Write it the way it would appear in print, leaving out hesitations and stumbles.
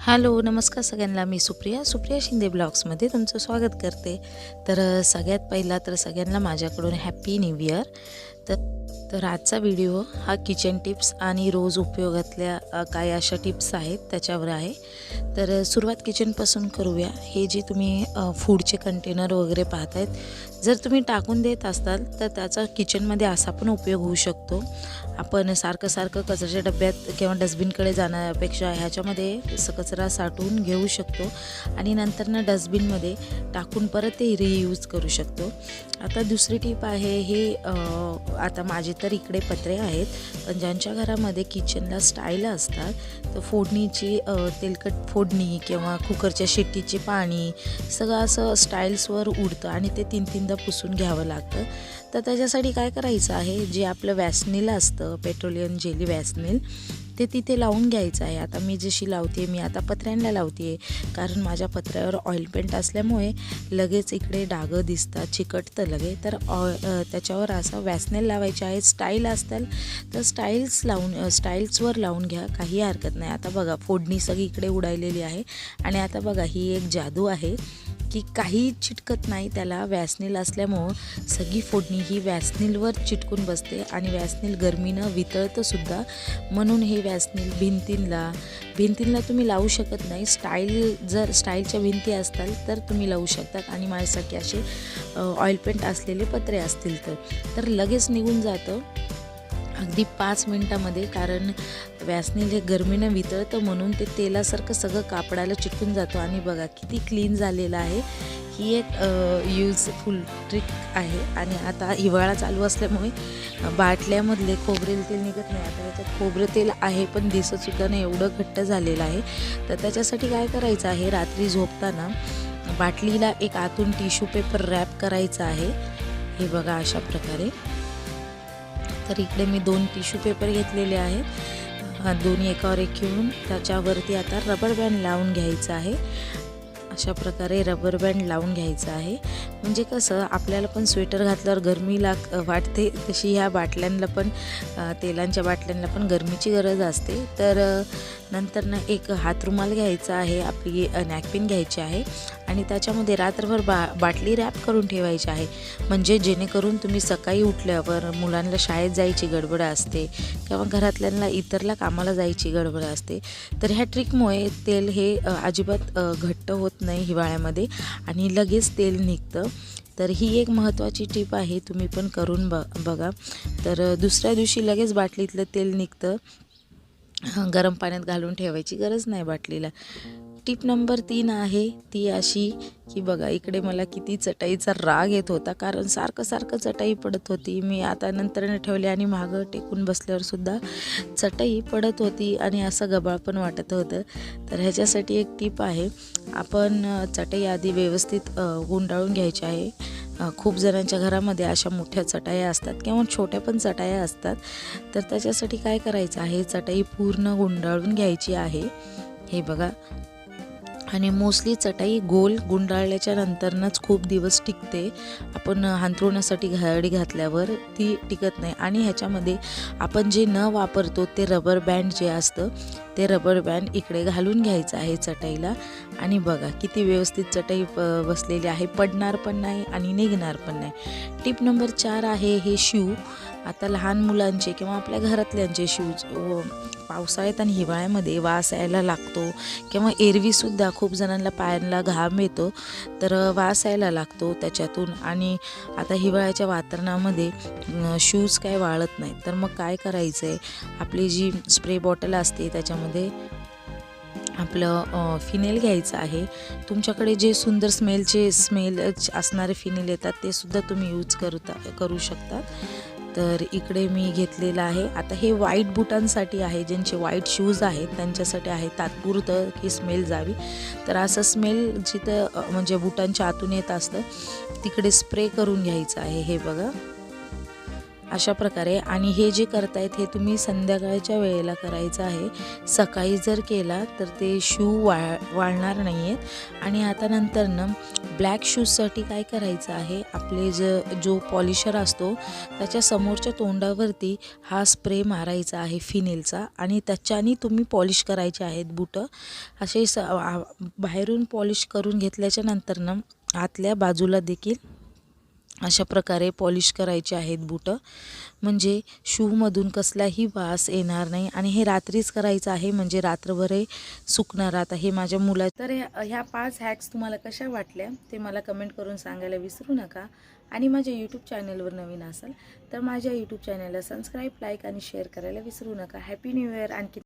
Hello, नमस्कार सगळ्यांना. मी सुप्रिया शिंदे ब्लॉग्समध्ये तुमचं स्वागत करते. तर सगळ्यात पहिला तर सगळ्यांना माझ्याकडून हॅपी न्यू इयर. तर तर आजचा व्हिडिओ हा किचन टिप्स आणि रोज उपयोगातल्या काही अशा टिप्स आहेत त्याच्यावर आहे. तर सुरुवात किचनपासून करूया. हे जे तुम्ही फूडचे कंटेनर वगैरे पाहतायत, जर तुम्ही टाकून देत असाल तर त्याचा किचनमध्ये असा पण उपयोग होऊ शकतो. आपण सारखं कचऱ्याच्या डब्यात किंवा डस्टबिनकडे जाण्यापेक्षा ह्याच्यामध्ये कचरा साठवून घेऊ शकतो आणि नंतर डस्टबिनमध्ये टाकून परत ते रियूज करू शकतो. आता दुसरी टीप आहे, हे आता माझे तर इकडे पत्रे आहेत, पण ज्यांच्या घरामध्ये किचनला स्टाईल असतात तर फोडणीची तेलकट फोडणी किंवा कुकरच्या शिट्टीचे पाणी सगळं असं स्टाईल्सवर उडतं आणि ते तीनदा पुसून घ्यावं लागतं. तर त्याच्यासाठी काय करायचं आहे, जे आपलं वॅसनील असतं, पेट्रोलियम जेली वॅसनील, ते तिथे लावून घ्यायचं आहे. आता मी जशी लावते, मी आता पत्र्यांना लावते, कारण माझ्या पत्र्यावर ऑइल पेंट असल्यामुळे लगेच इकडे डागं दिसतात, चिकटतं लगे. तर त्याच्यावर असं वॅसनील लावायचे आहे. स्टाईल असतील तर स्टाईल्सवर लावून घ्या, काही हरकत नाही. आता बघा, फोडणी सगळी इकडे उडालेली आहे आणि आता बघा, ही एक जादू आहे की काही चिटकत नाही त्याला. वॅसनील असल्यामुळं सगळी फोडणी ही वॅसनीलवर चिटकून बसते आणि वॅसनील गरमीनं वितळतंसुद्धा. म्हणून हे वॅसनील भिंतींना तुम्ही लावू शकत नाही. जर स्टाईलच्या भिंती असताल तर तुम्ही लावू शकतात आणि माझ्यासाठी असे ऑइल पेंट असलेले पत्रे असतील तर लगेच निघून जातं, अगदी 5 मिनटामध्ये. कारण वॅसनील हे गरमीनं वितळतं म्हणून ते तेलासारखं सगळं कापडाला चिटकून जातं. आणि बघा किती क्लीन झालेलं आहे. ही एक युजफुल ट्रिक आहे. आणि आता हिवाळा चालू असल्यामुळे बाटल्यामधले खोबरेल तेल निघत नाही. आता याच्यात खोबरं तेल आहे पण दिसतसुद्धा नाही, एवढं घट्ट झालेलं आहे. तर त्याच्यासाठी काय करायचं आहे, रात्री झोपताना बाटलीला एक आतून टिश्यू पेपर रॅप करायचा आहे. हे बघा अशा प्रकारे. तर इकडे मी 2 टिश्यू पेपर घेतलेले आहेत, दोन्ही एकावर एक घेऊन त्याच्यावरती आता रबर बँड लावून घ्यायचं आहे. अशा प्रकारे रबर बँड लावून घ्यायचं आहे. म्हणजे कसं, आपल्याला पण स्वेटर घातल्यावर गरमी वाटते, तशी ह्या बाटल्यांना पण, तेलांच्या बाटल्यांना पण गरमीची गरज असते. तर नंतर एक हातरुमाल घ्यायचा आहे, आपली नॅपकिन घ्यायची आहे आणि त्याच्यामध्ये रात्रभर बाटली रॅप करून ठेवायची आहे. म्हणजे जेणेकरून तुम्ही सकाळी उठल्यावर, मुलांना शाळेत जायची गडबड असते किंवा घरातल्यांना इतरला कामाला जायची गडबड असते, तर ह्या ट्रिकमुळे तेल हे अजिबात घट्ट होत नाही हिवाळ्यामध्ये आणि लगेच तेल निघतं. तर ही एक महत्त्वाची टिप आहे, तुम्ही पण करून बघा. तर दुसऱ्या दिवशी लगेच बाटलीतलं तेल निघतं. गरम पाण्यात घालून ठेवायची गरज नाही बाटलीला. टिप नंबर 3 आहे ती अशी की बघा, इकडे मला किती चटाईचा राग येत होता, कारण सारखं चटाई पडत होती. मी आता नंतरनं ठेवली आणि मागं टेकून बसल्यावर सुद्धा चटाई पडत होती आणि असं गबाळ पण वाटत होतं. तर ह्याच्यासाठी एक टिप आहे, आपण चटाई आधी व्यवस्थित गुंडाळून घ्यायची आहे. खूप जणांच्या घरामध्ये अशा मोठ्या चटाया असतात किंवा छोट्या पण चटाया असतात. तर त्याच्यासाठी काय करायचं आहे, चटाई पूर्ण गुंडाळून घ्यायची आहे. हे बघा. आणि मोस्टली चटाई गोल गुंडाळल्याच्या नंतरच खूप दिवस टिकते. आपण हांतरुणासाठी घडी घातल्यावर ती टिकत नाही. आणि ह्याच्यामध्ये आपण जे न वापरतो ते रबर बँड जे असतं, ते रबर बँड इकडे घालून घ्यायचं आहे चटाईला. आणि बघा किती व्यवस्थित चटाई बसलेली आहे, पडणार पण नाही आणि निघणार पण नाही. टिप नंबर 4 आहे हे शू. आता लहान मुलांचे किंवा आपल्या घरातल्यांचे शूज पावसाळ्यात आणि हिवाळ्यामध्ये वास यायला लागतो किंवा एरवीसुद्धा खूप जणांना पायांना घाम येतो, तर वास यायला लागतो त्याच्यातून. आणि आता हिवाळ्याच्या वातावरणामध्ये शूज काय वाळत नाही, तर मग काय करायचं आहे, आपली जी स्प्रे बॉटल असते त्याच्यामध्ये आपलं फिनेल घ्यायचं आहे. तुमच्याकडे जे सुंदर स्मेल असणारे फिनेल येतात ते सुद्धा तुम्ही यूज करू शकतात. तर इकडे मी घेतलेलं आहे. आता हे व्हाईट बुटांसाठी आहे, ज्यांचे व्हाईट शूज आहेत त्यांच्यासाठी आहे, तात्पुरतं की स्मेल जावी. तर असं स्मेल जिथं म्हणजे बुटांच्या आतून येत असतं तिकडे स्प्रे करून घ्यायचं आहे. हे बघा अशा प्रकारे. आणि हे जे करतायत हे तुम्ही संध्याकाळच्या वेळेला करायचं आहे. सकाळी जर केला तर ते शू वाळणार नाही आहेत. आणि आता नंतरनं ब्लॅक शूजसाठी काय करायचं आहे, आपले जो पॉलिशर असतो त्याच्या समोरच्या तोंडावरती हा स्प्रे मारायचा आहे फिनेलचा आणि त्याच्याने तुम्ही पॉलिश करायचे आहेत बुटं. असे बाहेरून पॉलिश करून घेतल्याच्या नंतर ना आतल्या बाजूला देखील अशा प्रकारे पॉलिश करायचे आहेत बुटं, म्हणजे शूमधून कसलाही वास येणार नाही. आणि हे रात्रीच करायचं आहे म्हणजे रात्रभर हे सुकणार. आता हे माझ्या मुला तर ह्या 5 हॅक्स तुम्हाला कशा वाटल्या ते मला कमेंट करून सांगायला विसरू नका. आणि माझ्या यूट्यूब चॅनलवर नवीन असाल तर माझ्या यूट्यूब चॅनलला सबस्क्राईब, लाईक आणि शेअर करायला विसरू नका. Happy new year. आणखी